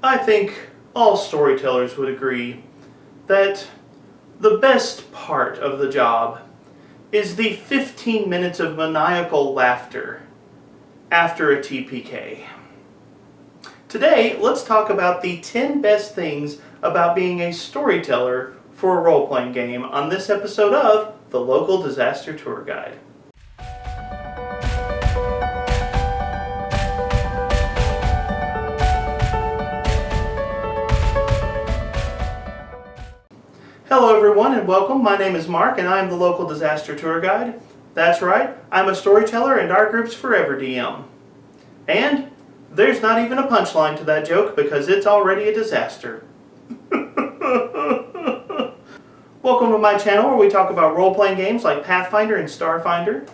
I think all storytellers would agree that the best part of the job is the 15 minutes of maniacal laughter after a TPK. Today, let's talk about the 10 best things about being a storyteller for a role-playing game on this episode of The Local Disaster Tour Guide. Hello everyone and welcome. My name is Mark and I am the Local Disaster Tour Guide. That's right, I'm a storyteller and our group's forever DM. And there's not even a punchline to that joke because it's already a disaster. Welcome to my channel where we talk about role-playing games like Pathfinder and Starfinder.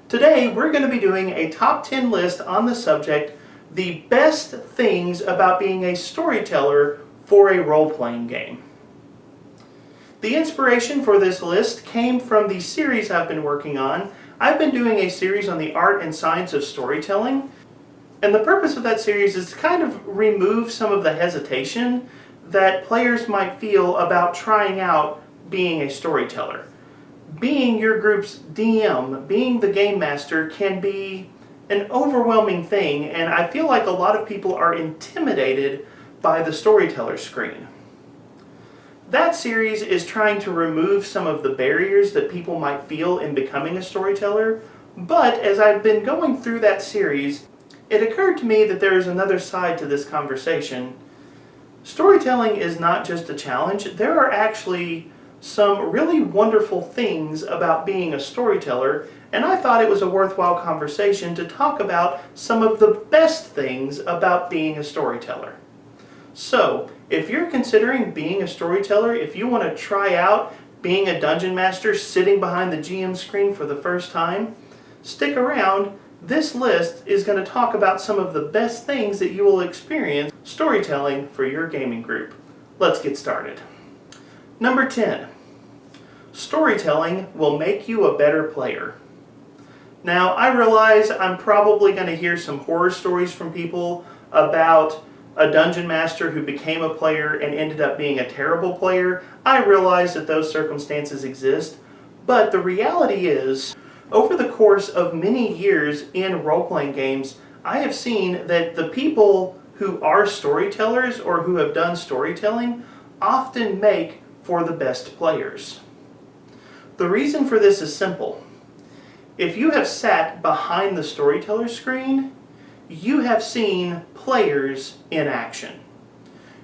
Today we're going to be doing a top 10 list on the subject, the best things about being a storyteller for a role-playing game. The inspiration for this list came from the series I've been working on. I've been doing a series on the art and science of storytelling, and the purpose of that series is to kind of remove some of the hesitation that players might feel about trying out being a storyteller. Being your group's DM, being the game master, can be an overwhelming thing, and I feel like a lot of people are intimidated by the storyteller screen. That series is trying to remove some of the barriers that people might feel in becoming a storyteller, but as I've been going through that series, it occurred to me that there is another side to this conversation. Storytelling is not just a challenge. There are actually some really wonderful things about being a storyteller, and I thought it was a worthwhile conversation to talk about some of the best things about being a storyteller. So, if you're considering being a storyteller, if you want to try out being a dungeon master sitting behind the GM screen for the first time, stick around. This list is going to talk about some of the best things that you will experience storytelling for your gaming group. Let's get started. Number 10. Storytelling will make you a better player. Now, I realize I'm probably going to hear some horror stories from people about a dungeon master who became a player and ended up being a terrible player. I realize that those circumstances exist, but the reality is, over the course of many years in role-playing games, I have seen that the people who are storytellers or who have done storytelling often make for the best players. The reason for this is simple. If you have sat behind the storyteller screen, you have seen players in action.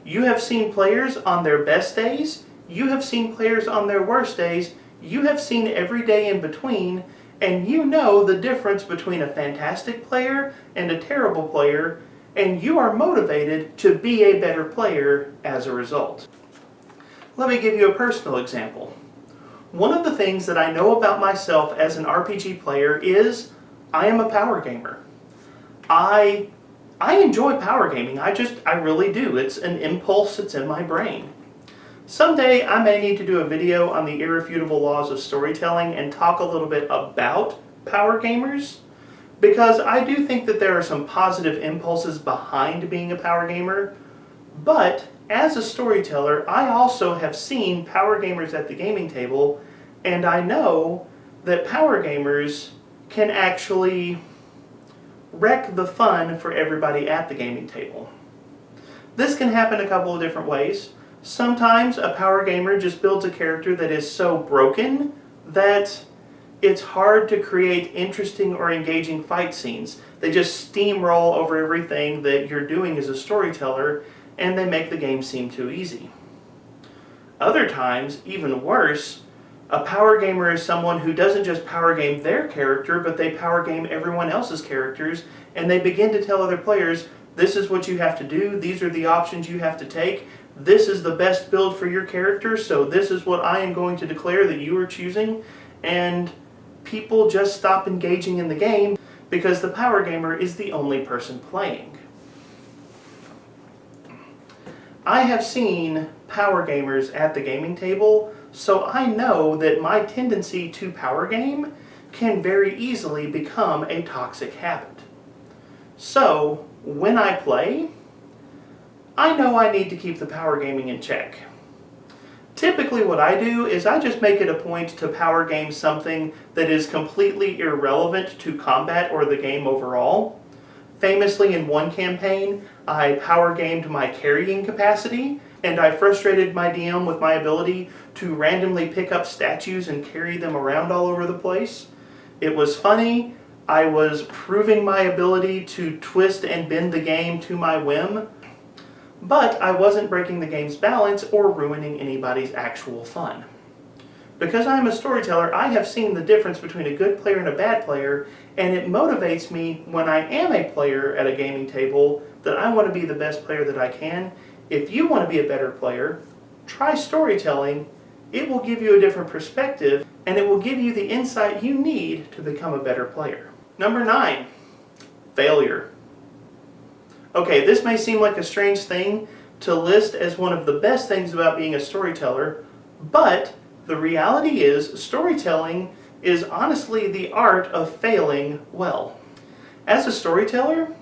You have seen players on their best days, you have seen players on their worst days, you have seen every day in between, and you know the difference between a fantastic player and a terrible player, and you are motivated to be a better player as a result. Let me give you a personal example. One of the things that I know about myself as an RPG player is I am a power gamer. I enjoy power gaming. I really do. It's an impulse that's in my brain. Someday I may need to do a video on the irrefutable laws of storytelling and talk a little bit about power gamers, because I do think that there are some positive impulses behind being a power gamer, but as a storyteller, I also have seen power gamers at the gaming table, and I know that power gamers can actually wreck the fun for everybody at the gaming table. This can happen a couple of different ways. Sometimes a power gamer just builds a character that is so broken that it's hard to create interesting or engaging fight scenes. They just steamroll over everything that you're doing as a storyteller, and they make the game seem too easy. Other times, even worse, a power gamer is someone who doesn't just power game their character, but they power game everyone else's characters, and they begin to tell other players, this is what you have to do, these are the options you have to take, this is the best build for your character, so this is what I am going to declare that you are choosing, and people just stop engaging in the game because the power gamer is the only person playing. I have seen power gamers at the gaming table, so I know that my tendency to power game can very easily become a toxic habit. So, when I play, I know I need to keep the power gaming in check. Typically what I do is I just make it a point to power game something that is completely irrelevant to combat or the game overall. Famously, in one campaign, I power gamed my carrying capacity, and I frustrated my DM with my ability to randomly pick up statues and carry them around all over the place. It was funny. I was proving my ability to twist and bend the game to my whim, but I wasn't breaking the game's balance or ruining anybody's actual fun. Because I'm a storyteller, I have seen the difference between a good player and a bad player, and it motivates me when I am a player at a gaming table that I want to be the best player that I can. If you want to be a better player, try storytelling. It will give you a different perspective, and it will give you the insight you need to become a better player. Number 9, failure. Okay, this may seem like a strange thing to list as one of the best things about being a storyteller, but the reality is storytelling is honestly the art of failing well. As a storyteller,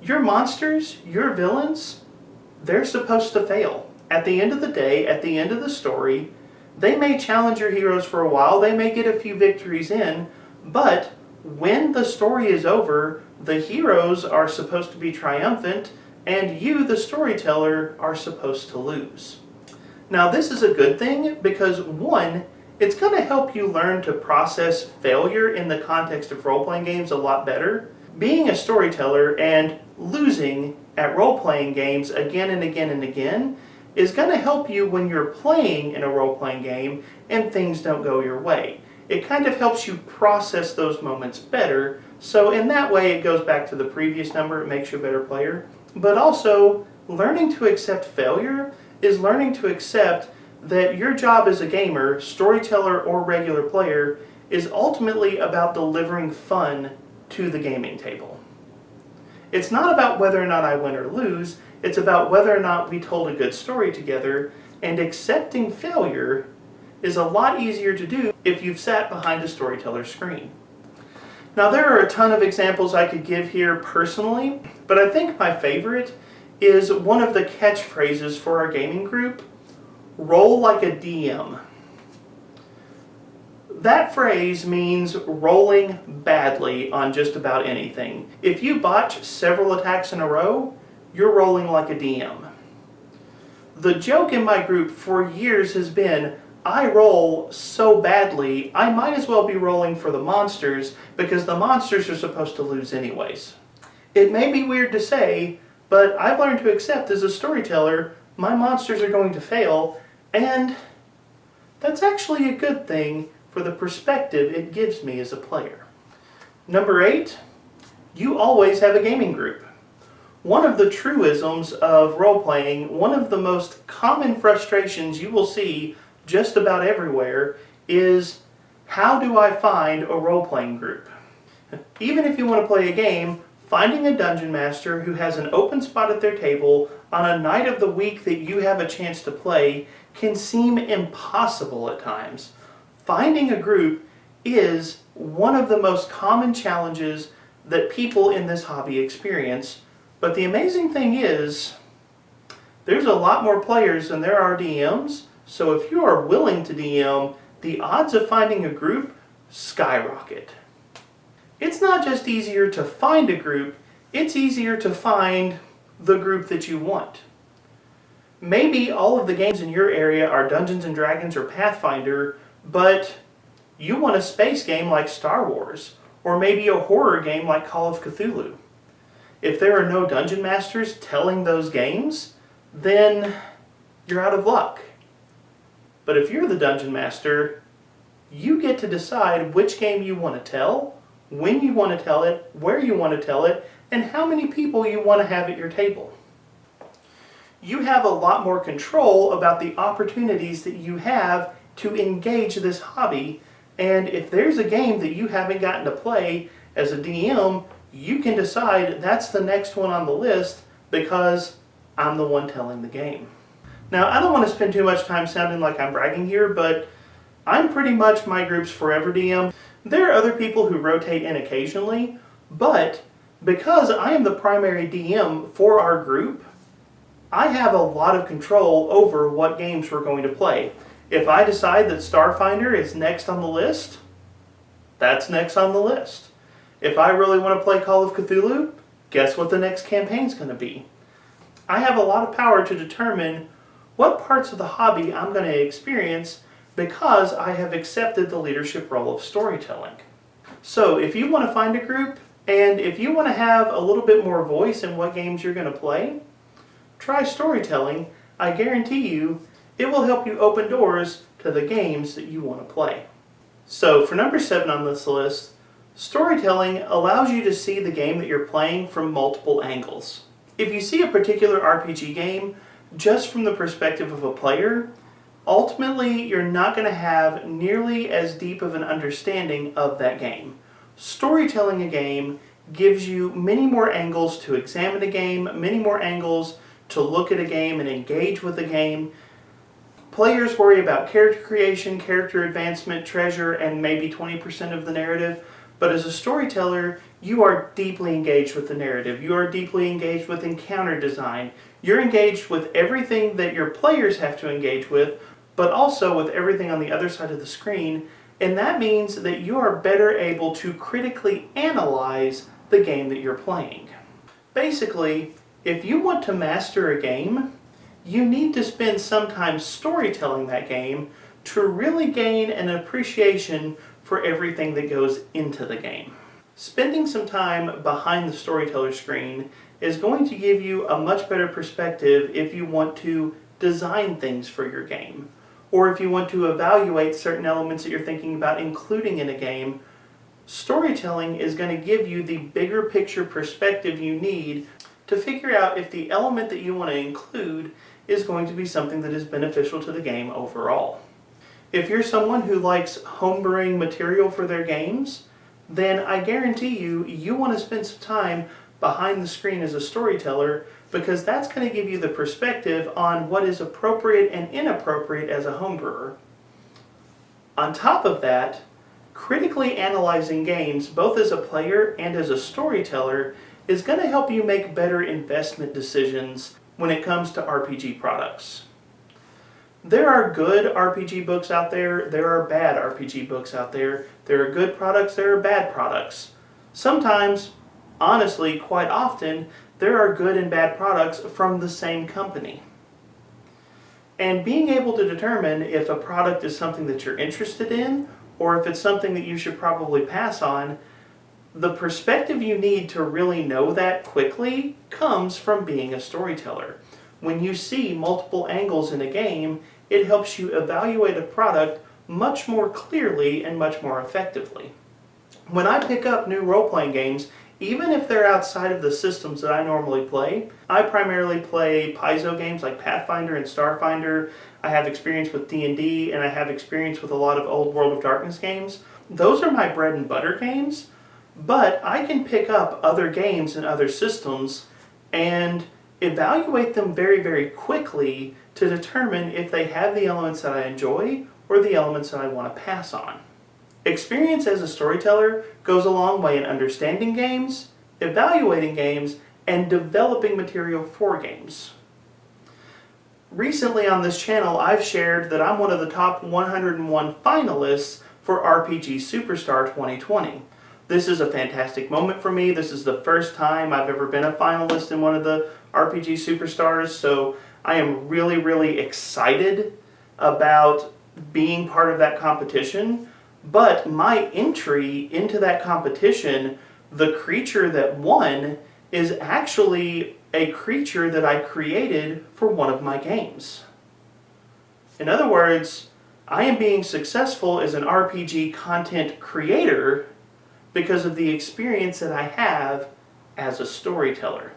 your monsters, your villains, they're supposed to fail. At the end of the day, at the end of the story, they may challenge your heroes for a while, they may get a few victories in, but when the story is over, the heroes are supposed to be triumphant, and you, the storyteller, are supposed to lose. Now, this is a good thing because, one, it's going to help you learn to process failure in the context of role-playing games a lot better. Being a storyteller and losing at role-playing games again and again and again is going to help you when you're playing in a role-playing game and things don't go your way. It kind of helps you process those moments better, so in that way it goes back to the previous number, it makes you a better player. But also, learning to accept failure is learning to accept that your job as a gamer, storyteller or regular player, is ultimately about delivering fun to the gaming table. It's not about whether or not I win or lose, it's about whether or not we told a good story together, and accepting failure is a lot easier to do if you've sat behind a storyteller's screen. Now, there are a ton of examples I could give here personally, but I think my favorite is one of the catchphrases for our gaming group: roll like a DM. That phrase means rolling badly on just about anything. If you botch several attacks in a row, you're rolling like a DM. The joke in my group for years has been, I roll so badly, I might as well be rolling for the monsters because the monsters are supposed to lose anyways. It may be weird to say, but I've learned to accept as a storyteller, my monsters are going to fail, and that's actually a good thing for the perspective it gives me as a player. Number 8, you always have a gaming group. One of the truisms of role-playing, one of the most common frustrations you will see just about everywhere is, how do I find a role-playing group? Even if you want to play a game, finding a dungeon master who has an open spot at their table on a night of the week that you have a chance to play can seem impossible at times. Finding a group is one of the most common challenges that people in this hobby experience, but the amazing thing is, there's a lot more players than there are DMs, so if you are willing to DM, the odds of finding a group skyrocket. It's not just easier to find a group, it's easier to find the group that you want. Maybe all of the games in your area are Dungeons & Dragons or Pathfinder, but you want a space game like Star Wars, or maybe a horror game like Call of Cthulhu. If there are no dungeon masters telling those games, then you're out of luck. But if you're the dungeon master, you get to decide which game you want to tell, when you want to tell it, where you want to tell it, and how many people you want to have at your table. You have a lot more control about the opportunities that you have to engage this hobby, and if there's a game that you haven't gotten to play, as a DM, you can decide that's the next one on the list because I'm the one telling the game. Now, I don't want to spend too much time sounding like I'm bragging here, but I'm pretty much my group's forever DM. There are other people who rotate in occasionally, but because I am the primary DM for our group, I have a lot of control over what games we're going to play. If I decide that Starfinder is next on the list, that's next on the list. If I really want to play Call of Cthulhu, guess what the next campaign's going to be? I have a lot of power to determine what parts of the hobby I'm going to experience because I have accepted the leadership role of storytelling. So if you want to find a group, and if you want to have a little bit more voice in what games you're going to play, try storytelling. I guarantee you it will help you open doors to the games that you want to play. So for number 7 on this list, storytelling allows you to see the game that you're playing from multiple angles. If you see a particular RPG game just from the perspective of a player, ultimately you're not going to have nearly as deep of an understanding of that game. Storytelling a game gives you many more angles to examine a game, many more angles to look at a game and engage with a game. Players worry about character creation, character advancement, treasure, and maybe 20% of the narrative. But as a storyteller, you are deeply engaged with the narrative. You are deeply engaged with encounter design. You're engaged with everything that your players have to engage with, but also with everything on the other side of the screen. And that means that you are better able to critically analyze the game that you're playing. Basically, if you want to master a game, you need to spend some time storytelling that game to really gain an appreciation for everything that goes into the game. Spending some time behind the storyteller screen is going to give you a much better perspective if you want to design things for your game, or if you want to evaluate certain elements that you're thinking about including in a game. Storytelling is going to give you the bigger picture perspective you need to figure out if the element that you want to include is going to be something that is beneficial to the game overall. If you're someone who likes homebrewing material for their games, then I guarantee you want to spend some time behind the screen as a storyteller, because that's going to give you the perspective on what is appropriate and inappropriate as a homebrewer. On top of that, critically analyzing games, both as a player and as a storyteller, is going to help you make better investment decisions when it comes to RPG products. There are good RPG books out there, there are bad RPG books out there, there are good products, there are bad products. Sometimes, honestly, quite often, there are good and bad products from the same company. And being able to determine if a product is something that you're interested in, or if it's something that you should probably pass on, the perspective you need to really know that quickly comes from being a storyteller. When you see multiple angles in a game, it helps you evaluate a product much more clearly and much more effectively. When I pick up new role-playing games, even if they're outside of the systems that I normally play, I primarily play Paizo games like Pathfinder and Starfinder. I have experience with D&D, and I have experience with a lot of old World of Darkness games. Those are my bread and butter games, but I can pick up other games and other systems and evaluate them very, very quickly to determine if they have the elements that I enjoy or the elements that I want to pass on. Experience as a storyteller goes a long way in understanding games, evaluating games, and developing material for games. Recently on this channel, I've shared that I'm one of the top 101 finalists for RPG Superstar 2020. This is a fantastic moment for me. This is the first time I've ever been a finalist in one of the RPG Superstars, so I am really, really excited about being part of that competition. But my entry into that competition, the creature that won, is actually a creature that I created for one of my games. In other words, I am being successful as an RPG content creator because of the experience that I have as a storyteller.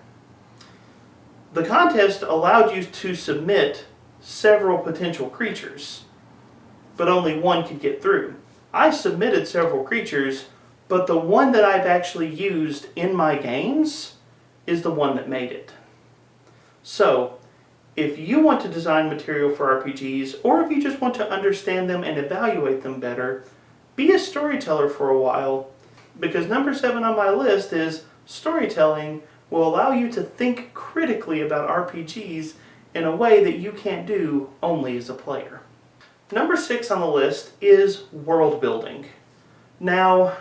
The contest allowed you to submit several potential creatures, but only one could get through. I submitted several creatures, but the one that I've actually used in my games is the one that made it. So, if you want to design material for RPGs, or if you just want to understand them and evaluate them better, be a storyteller for a while, because number 7 on my list is storytelling will allow you to think critically about RPGs in a way that you can't do only as a player. Number 6 on the list is world building. Now,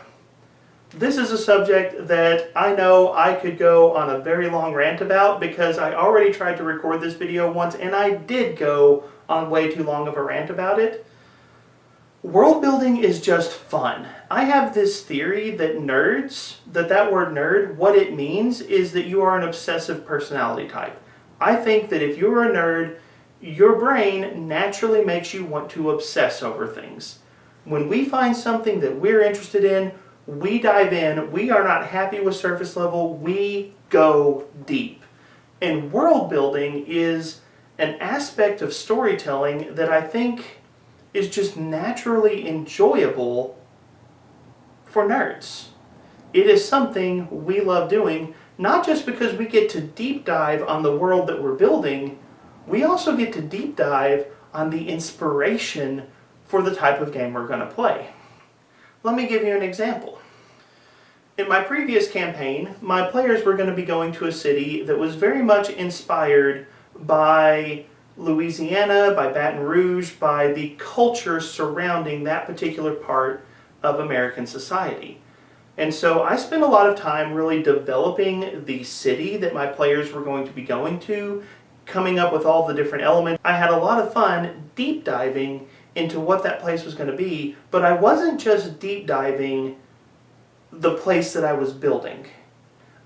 this is a subject that I know I could go on a very long rant about because I already tried to record this video once and I did go on way too long of a rant about it. World building is just fun. I have this theory that nerds, that word nerd, what it means is that you are an obsessive personality type. I think that if you're a nerd, your brain naturally makes you want to obsess over things. When we find something that we're interested in, we dive in, we are not happy with surface level, we go deep. And world building is an aspect of storytelling that I think is just naturally enjoyable for nerds. It is something we love doing, not just because we get to deep dive on the world that we're building, we also get to deep dive on the inspiration for the type of game we're going to play. Let me give you an example. In my previous campaign, my players were going to be going to a city that was very much inspired by Louisiana, by Baton Rouge, by the culture surrounding that particular part of American society. And so I spent a lot of time really developing the city that my players were going to be going to, coming up with all the different elements. I had a lot of fun deep diving into what that place was going to be, but I wasn't just deep diving the place that I was building.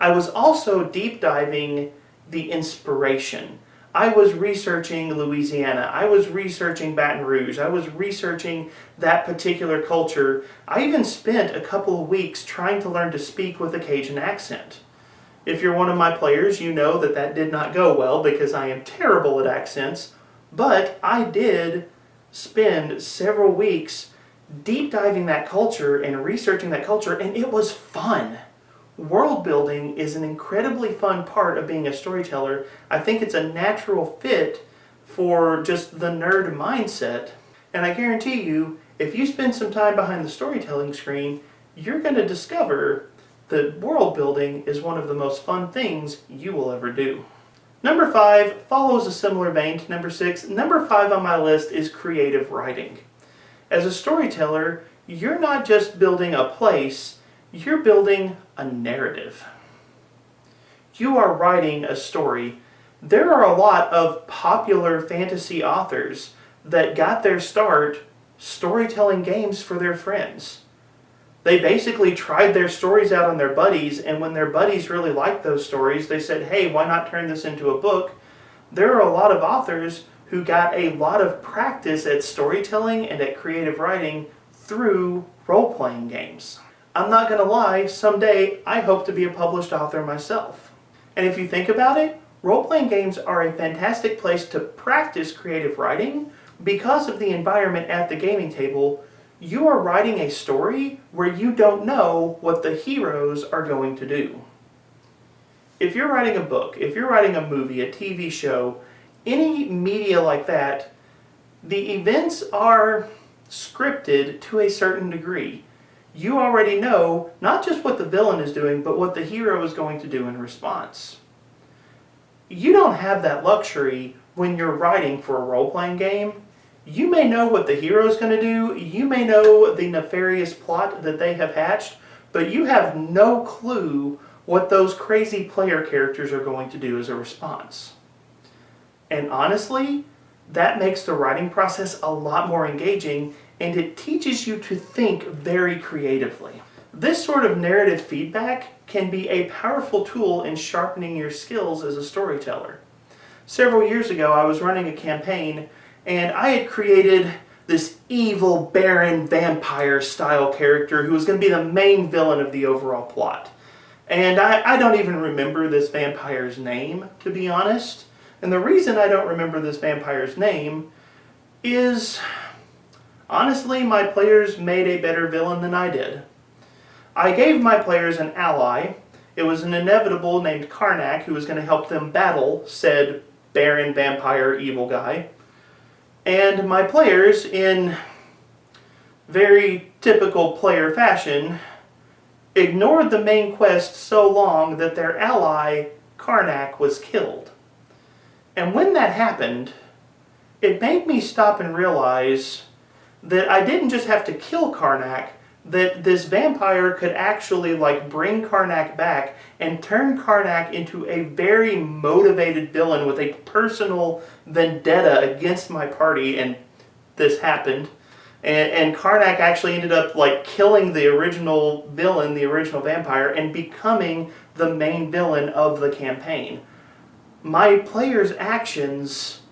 I was also deep diving the inspiration. I was researching Louisiana, I was researching Baton Rouge, I was researching that particular culture. I even spent a couple of weeks trying to learn to speak with a Cajun accent. If you're one of my players, you know that that did not go well because I am terrible at accents, but I did spend several weeks deep diving that culture and researching that culture, and it was fun. World building is an incredibly fun part of being a storyteller. I think it's a natural fit for just the nerd mindset. And I guarantee you, if you spend some time behind the storytelling screen, you're going to discover that world building is one of the most fun things you will ever do. Number 5 follows a similar vein to number 6. Number 5 on my list is creative writing. As a storyteller, you're not just building a place, you're building a narrative. You are writing a story. There are a lot of popular fantasy authors that got their start storytelling games for their friends. They basically tried their stories out on their buddies, and when their buddies really liked those stories, they said, hey, why not turn this into a book? There are a lot of authors who got a lot of practice at storytelling and at creative writing through role-playing games. I'm not going to lie, someday I hope to be a published author myself. And if you think about it, role-playing games are a fantastic place to practice creative writing because of the environment at the gaming table. You are writing a story where you don't know what the heroes are going to do. If you're writing a book, if you're writing a movie, a TV show, any media like that, the events are scripted to a certain degree. You already know not just what the villain is doing, but what the hero is going to do in response. You don't have that luxury when you're writing for a role-playing game. You may know what the hero is going to do, you may know the nefarious plot that they have hatched, but you have no clue what those crazy player characters are going to do as a response. And honestly, that makes the writing process a lot more engaging, and it teaches you to think very creatively. This sort of narrative feedback can be a powerful tool in sharpening your skills as a storyteller. Several years ago, I was running a campaign, and I had created this evil, barren, vampire-style character who was going to be the main villain of the overall plot. And I don't even remember this vampire's name, to be honest. And the reason I don't remember this vampire's name is, honestly, my players made a better villain than I did. I gave my players an ally. It was an inevitable named Karnak who was going to help them battle said barren vampire evil guy. And my players, in very typical player fashion, ignored the main quest so long that their ally, Karnak, was killed. And when that happened, it made me stop and realize that I didn't just have to kill Karnak, that this vampire could actually like bring Karnak back and turn Karnak into a very motivated villain with a personal vendetta against my party, and this happened. And Karnak actually ended up like killing the original villain, the original vampire, and becoming the main villain of the campaign. My players' actions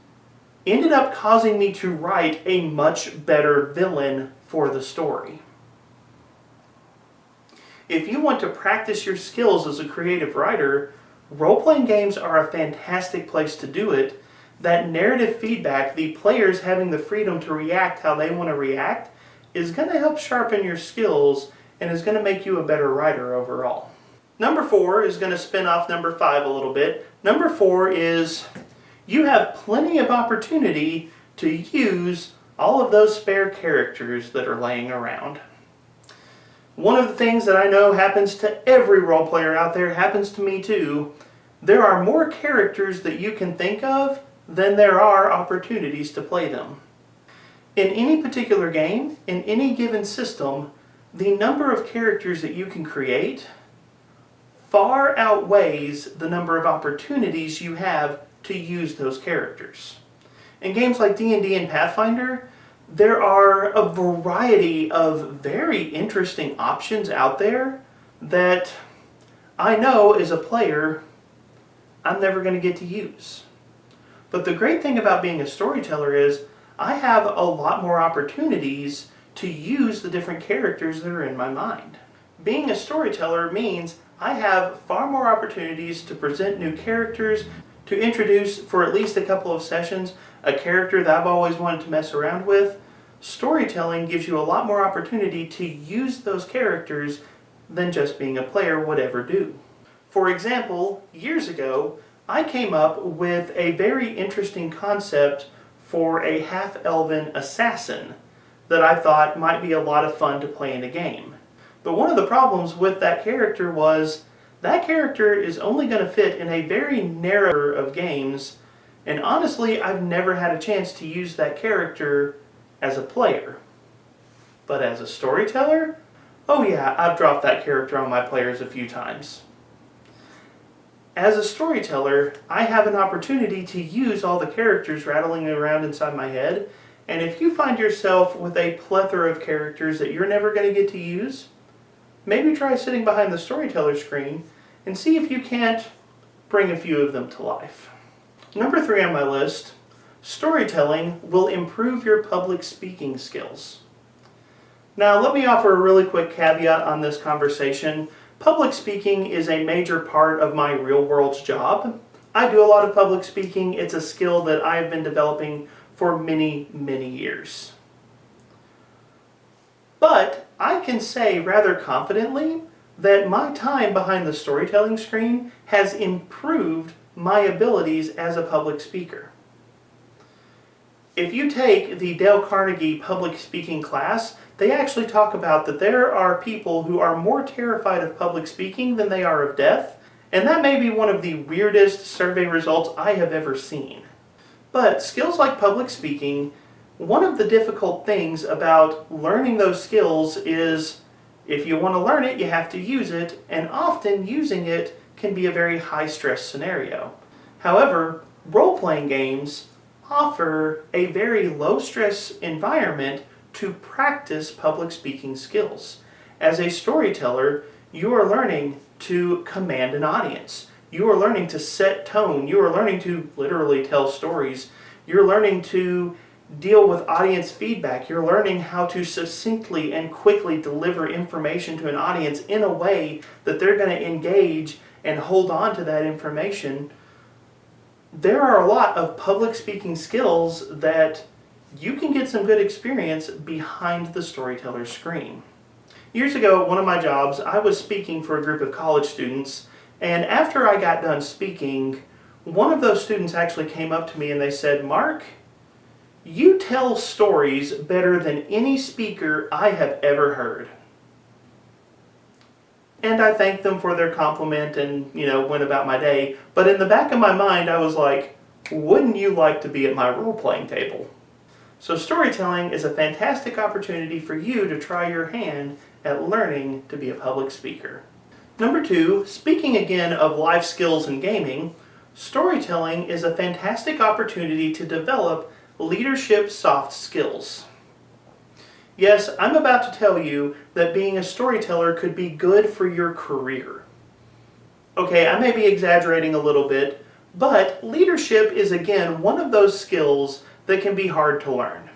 ended up causing me to write a much better villain for the story. If you want to practice your skills as a creative writer, role-playing games are a fantastic place to do it. That narrative feedback, the players having the freedom to react how they want to react, is going to help sharpen your skills and is going to make you a better writer overall. Number 4 is going to spin off number 5 a little bit. Number 4 is you have plenty of opportunity to use all of those spare characters that are laying around. One of the things that I know happens to every role player out there, happens to me too, there are more characters that you can think of than there are opportunities to play them. In any particular game, in any given system, the number of characters that you can create far outweighs the number of opportunities you have to use those characters. In games like D&D and Pathfinder, there are a variety of very interesting options out there that I know as a player I'm never going to get to use. But the great thing about being a storyteller is I have a lot more opportunities to use the different characters that are in my mind. Being a storyteller means I have far more opportunities to present new characters, to introduce for at least a couple of sessions a character that I've always wanted to mess around with. Storytelling gives you a lot more opportunity to use those characters than just being a player would ever do. For example, years ago, I came up with a very interesting concept for a half-elven assassin that I thought might be a lot of fun to play in a game. But one of the problems with that character was that character is only going to fit in a very narrow number of games, and honestly, I've never had a chance to use that character as a player. But as a storyteller, oh yeah, I've dropped that character on my players a few times. As a storyteller, I have an opportunity to use all the characters rattling around inside my head, and if you find yourself with a plethora of characters that you're never going to get to use, maybe try sitting behind the storyteller screen and see if you can't bring a few of them to life. Number 3 on my list, storytelling will improve your public speaking skills. Now let me offer a really quick caveat on this conversation. Public speaking is a major part of my real-world job. I do a lot of public speaking. It's a skill that I have been developing for many, many years. But I can say rather confidently that my time behind the storytelling screen has improved my abilities as a public speaker. If you take the Dale Carnegie public speaking class, they actually talk about that there are people who are more terrified of public speaking than they are of death, and that may be one of the weirdest survey results I have ever seen. But skills like public speaking, one of the difficult things about learning those skills is if you want to learn it, you have to use it, and often using it can be a very high-stress scenario. However, role-playing games offer a very low-stress environment to practice public speaking skills. As a storyteller, you are learning to command an audience. You are learning to set tone. You are learning to literally tell stories. You're learning to deal with audience feedback. You're learning how to succinctly and quickly deliver information to an audience in a way that they're going to engage and hold on to that information. There are a lot of public speaking skills that you can get some good experience behind the storyteller's screen. Years ago, at one of my jobs, I was speaking for a group of college students, and after I got done speaking, one of those students actually came up to me and they said, "Mark, you tell stories better than any speaker I have ever heard." And I thanked them for their compliment and, went about my day. But in the back of my mind, I was like, Wouldn't you like to be at my role-playing table? So storytelling is a fantastic opportunity for you to try your hand at learning to be a public speaker. Number 2, speaking again of life skills in gaming, storytelling is a fantastic opportunity to develop leadership soft skills. Yes, I'm about to tell you that being a storyteller could be good for your career. Okay, I may be exaggerating a little bit, but leadership is again one of those skills that can be hard to learn.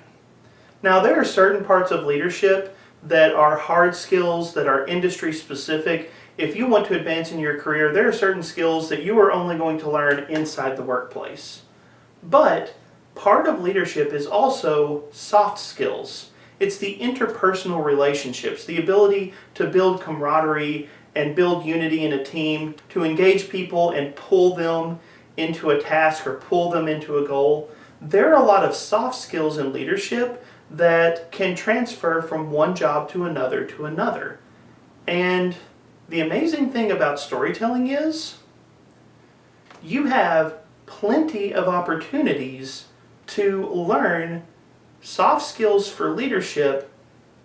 Now, there are certain parts of leadership that are hard skills, that are industry specific. If you want to advance in your career, there are certain skills that you are only going to learn inside the workplace. But part of leadership is also soft skills. It's the interpersonal relationships, the ability to build camaraderie and build unity in a team, to engage people and pull them into a task or pull them into a goal. There are a lot of soft skills in leadership that can transfer from one job to another to another. And the amazing thing about storytelling is you have plenty of opportunities to learn soft skills for leadership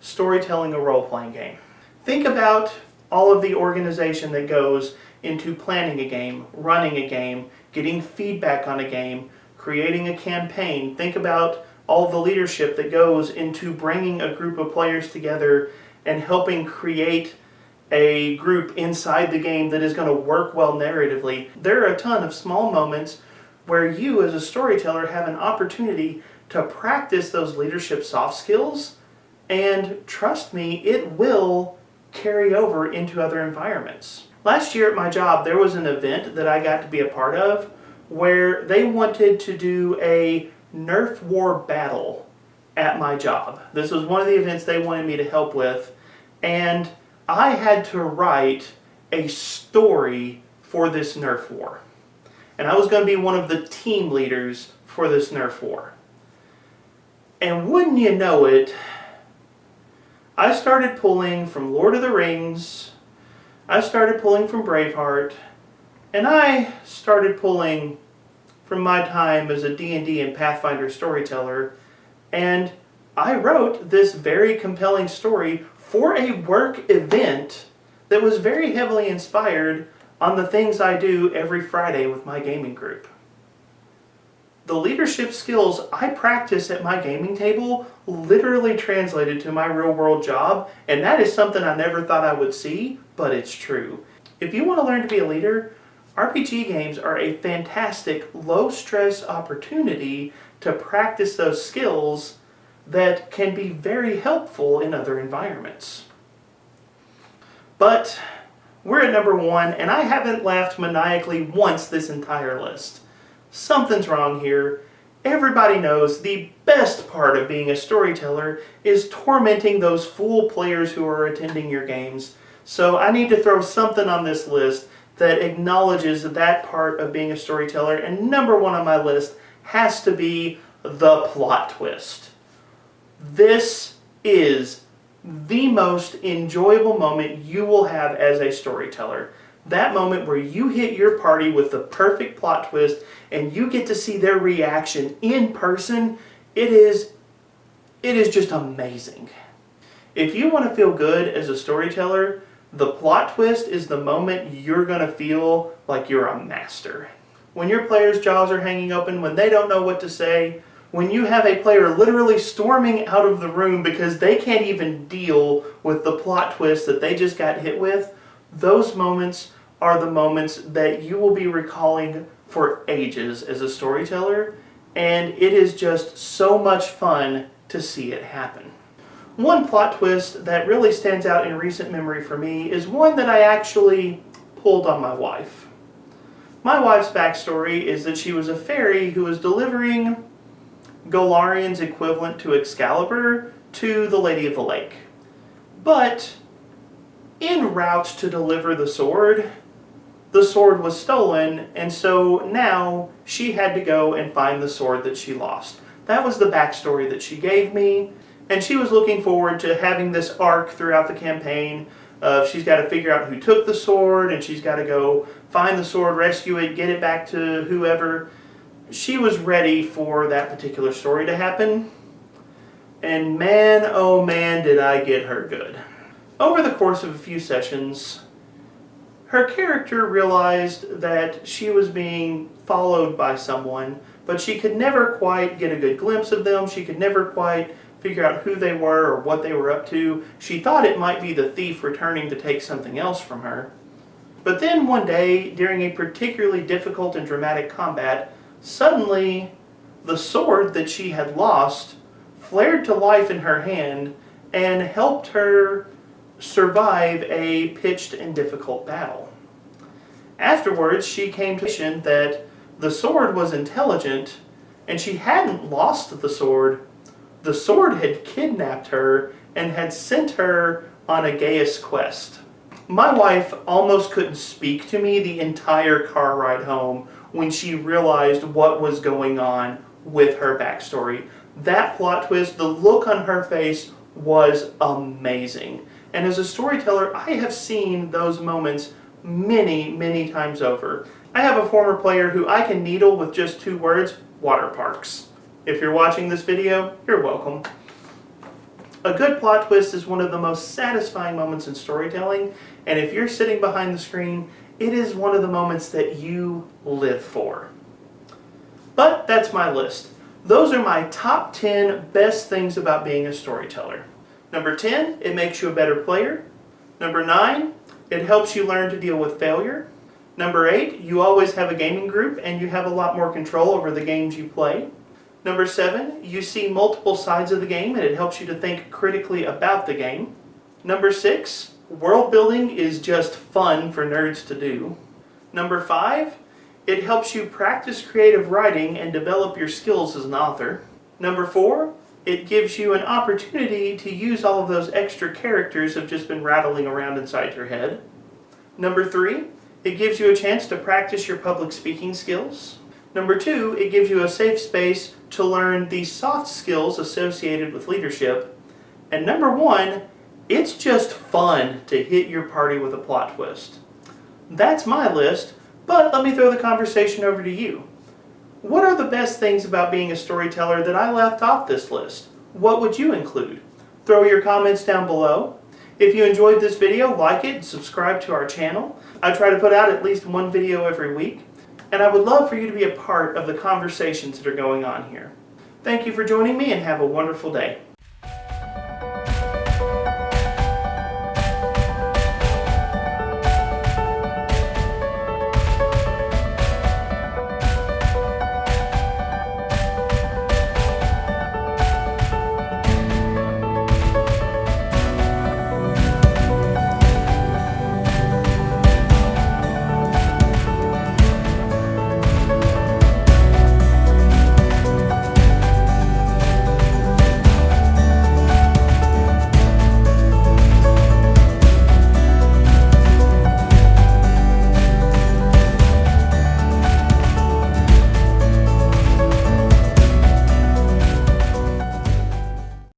storytelling a role-playing game. Think about all of the organization that goes into planning a game, running a game, getting feedback on a game, creating a campaign. Think about all the leadership that goes into bringing a group of players together and helping create a group inside the game that is going to work well narratively. There are a ton of small moments where you as a storyteller have an opportunity to practice those leadership soft skills, and trust me, it will carry over into other environments. Last year at my job, there was an event that I got to be a part of where they wanted to do a Nerf war battle at my job. This was one of the events they wanted me to help with, and I had to write a story for this Nerf war. And I was going to be one of the team leaders for this Nerf war. And wouldn't you know it, I started pulling from Lord of the Rings, I started pulling from Braveheart, and I started pulling from my time as a D&D and Pathfinder storyteller, and I wrote this very compelling story for a work event that was very heavily inspired on the things I do every Friday with my gaming group. The leadership skills I practice at my gaming table literally translated to my real-world job, and that is something I never thought I would see, but it's true. If you want to learn to be a leader, RPG games are a fantastic low-stress opportunity to practice those skills that can be very helpful in other environments. But we're at number 1, and I haven't laughed maniacally once this entire list. Something's wrong here. Everybody knows the best part of being a storyteller is tormenting those fool players who are attending your games. So I need to throw something on this list that acknowledges that part of being a storyteller, and number 1 on my list has to be the plot twist. This is the most enjoyable moment you will have as a storyteller. That moment where you hit your party with the perfect plot twist and you get to see their reaction in person, it is just amazing. If you want to feel good as a storyteller, the plot twist is the moment you're going to feel like you're a master. When your players' jaws are hanging open, when they don't know what to say, when you have a player literally storming out of the room because they can't even deal with the plot twist that they just got hit with, those moments are the moments that you will be recalling for ages as a storyteller, and it is just so much fun to see it happen. One plot twist that really stands out in recent memory for me is one that I actually pulled on my wife. My wife's backstory is that she was a fairy who was delivering Golarian's equivalent to Excalibur to the Lady of the Lake. But en route to deliver the sword was stolen, and so now she had to go and find the sword that she lost. That was the backstory that she gave me, and she was looking forward to having this arc throughout the campaign of she's got to figure out who took the sword, and she's got to go find the sword, rescue it, get it back to whoever. she was ready for that particular story to happen. And man, oh man, did I get her good. Over the course of a few sessions, her character realized that she was being followed by someone, but she could never quite get a good glimpse of them. She could never quite figure out who they were or what they were up to. She thought it might be the thief returning to take something else from her. But then one day, during a particularly difficult and dramatic combat, suddenly the sword that she had lost flared to life in her hand and helped her survive a pitched and difficult battle. Afterwards, she came to the conclusion that the sword was intelligent, and she hadn't lost the sword. The sword had kidnapped her and had sent her on a Gaius quest. My wife almost couldn't speak to me the entire car ride home when she realized what was going on with her backstory. That plot twist, the look on her face was amazing. And as a storyteller, I have seen those moments many, many times over. I have a former player who I can needle with just 2 words: water parks. If you're watching this video, you're welcome. A good plot twist is one of the most satisfying moments in storytelling, and if you're sitting behind the screen, it is one of the moments that you live for. But that's my list. Those are my top 10 best things about being a storyteller. Number 10, it makes you a better player. Number 9, it helps you learn to deal with failure. Number 8, you always have a gaming group and you have a lot more control over the games you play. Number 7, you see multiple sides of the game and it helps you to think critically about the game. Number 6, world building is just fun for nerds to do. Number 5, it helps you practice creative writing and develop your skills as an author. Number 4, it gives you an opportunity to use all of those extra characters that have just been rattling around inside your head. Number 3, it gives you a chance to practice your public speaking skills. Number 2, it gives you a safe space to learn the soft skills associated with leadership. And number 1, it's just fun to hit your party with a plot twist. That's my list, but let me throw the conversation over to you. What are the best things about being a storyteller that I left off this list? What would you include? Throw your comments down below. If you enjoyed this video, like it and subscribe to our channel. I try to put out at least 1 video every week. And I would love for you to be a part of the conversations that are going on here. Thank you for joining me and have a wonderful day.